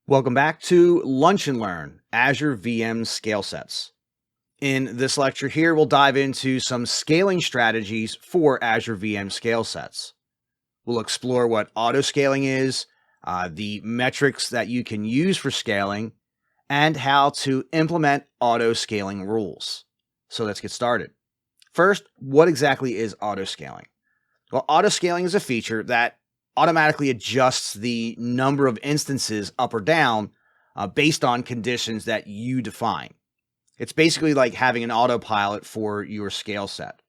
Welcome back to Lunch and Learn Azure VM Scale Sets. In this lecture here, we'll dive into some scaling strategies for Azure VM scale sets. We'll explore what autoscaling is, the metrics that you can use for scaling, and how to implement autoscaling rules. So let's get started. First, what exactly is autoscaling? Well, autoscaling is a feature that automatically adjusts the number of instances up or down based on conditions that you define. It's basically like having an autopilot for your scale set.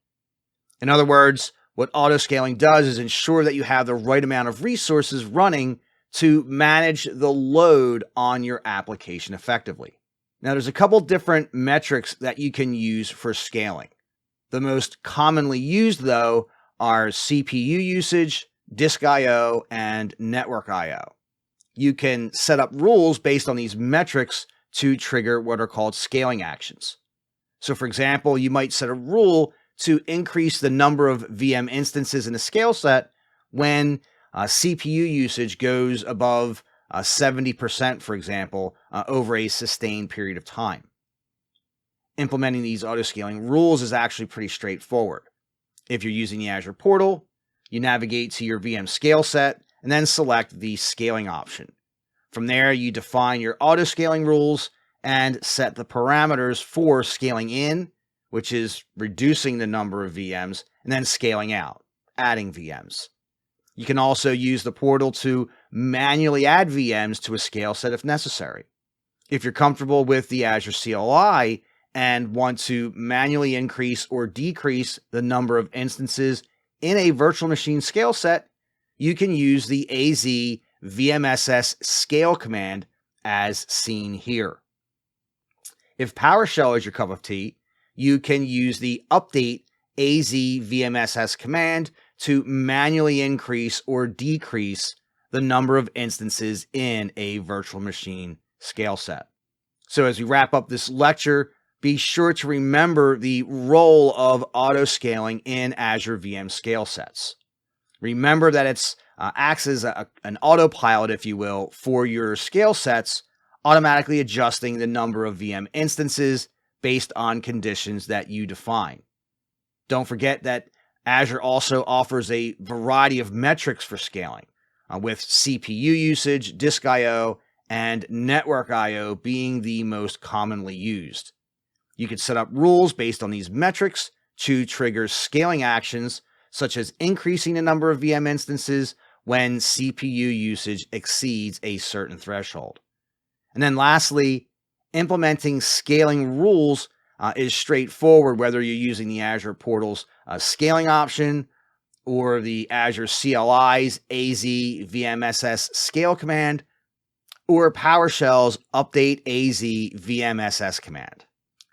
In other words, what autoscaling does is ensure that you have the right amount of resources running to manage the load on your application effectively. Now, there's a couple different metrics that you can use for scaling. The most commonly used, though, are CPU usage, disk I/O, and network I/O. You can set up rules based on these metrics to trigger what are called scaling actions. So, for example, you might set a rule to increase the number of VM instances in a scale set when CPU usage goes above 70%, for example, over a sustained period of time. Implementing these autoscaling rules is actually pretty straightforward. If you're using the Azure portal, you navigate to your VM scale set and then select the scaling option. From there, you define your autoscaling rules and set the parameters for scaling in, which is reducing the number of VMs, and then scaling out, adding VMs. You can also use the portal to manually add VMs to a scale set if necessary. If you're comfortable with the Azure CLI and want to manually increase or decrease the number of instances in a virtual machine scale set, you can use the AZ VMSS scale command as seen here. If PowerShell is your cup of tea, you can use the update AZ VMSS command to manually increase or decrease the number of instances in a virtual machine scale set. So as we wrap up this lecture, be sure to remember the role of autoscaling in Azure VM scale sets. Remember that it acts as an autopilot, if you will, for your scale sets, automatically adjusting the number of VM instances based on conditions that you define. Don't forget that Azure also offers a variety of metrics for scaling, with CPU usage, disk I/O, and network I/O being the most commonly used. You can set up rules based on these metrics to trigger scaling actions, such as increasing the number of VM instances when CPU usage exceeds a certain threshold. And then lastly, implementing scaling rules is straightforward, whether you're using the Azure portal's scaling option or the Azure CLI's AZ VMSS scale command or PowerShell's update AZ VMSS command.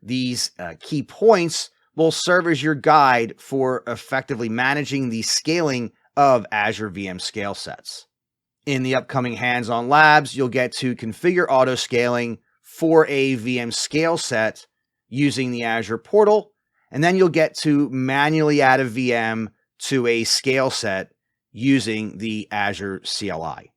These key points will serve as your guide for effectively managing the scaling of Azure VM scale sets. In the upcoming hands-on labs, you'll get to configure autoscaling for a VM scale set using the Azure portal, and then you'll get to manually add a VM to a scale set using the Azure CLI.